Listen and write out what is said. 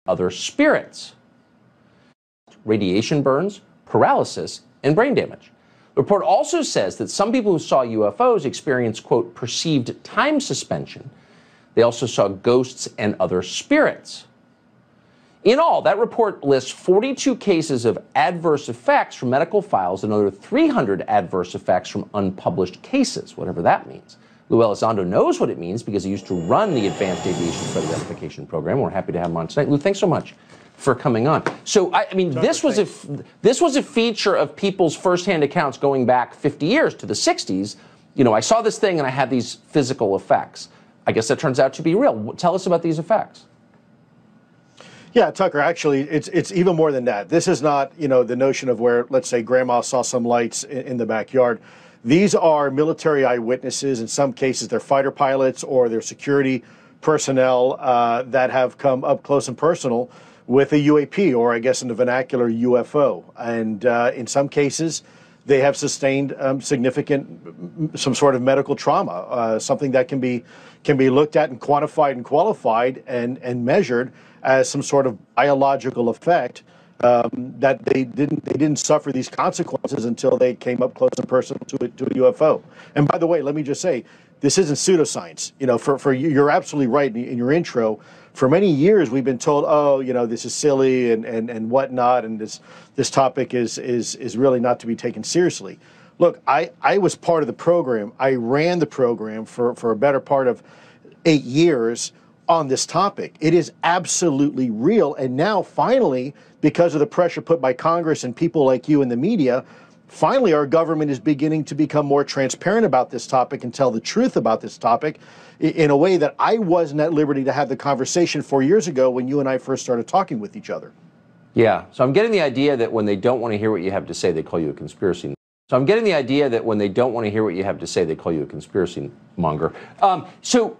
other spirits, radiation burns, paralysis, and brain damage. The report also says that some people who saw UFOs experienced, quote, perceived time suspension. They also saw ghosts and other spirits. In all, that report lists 42 cases of adverse effects from medical files and another 300 adverse effects from unpublished cases, whatever that means. Lou Elizondo knows what it means because he used to run the Advanced Aviation Threat Identification Program. We're happy to have him on tonight. Lou, thanks so much for coming on. So, I mean, this was a feature of people's firsthand accounts going back 50 years to the 60s. You know, I saw this thing and I had these physical effects. I guess that turns out to be real. Tell us about these effects. Yeah, Tucker, actually, it's even more than that. This is not, you know, the notion of where, let's say, grandma saw some lights in the backyard. These are military eyewitnesses. In some cases, they're fighter pilots or they're security personnel that have come up close and personal with a UAP, or I guess in the vernacular, UFO. And in some cases, they have sustained some sort of medical trauma, something that can be looked at and quantified and qualified and measured as some sort of biological effect, that they didn't suffer these consequences until they came up close and personal to a UFO. And by the way, let me just say, this isn't pseudoscience. You know, for you're absolutely right in your intro. For many years, we've been told, oh, you know, this is silly and whatnot, and this topic is really not to be taken seriously. Look, I was part of the program. I ran the program for a better part of 8 years on this topic. It is absolutely real. And now, finally, because of the pressure put by Congress and people like you in the media, finally our government is beginning to become more transparent about this topic and tell the truth about this topic in a way that I wasn't at liberty to have the conversation 4 years ago when you and I first started talking with each other. Yeah, so I'm getting the idea that when they don't want to hear what you have to say, they call you a conspiracy. So I'm getting the idea that when they don't want to hear what you have to say, they call you a conspiracy monger. So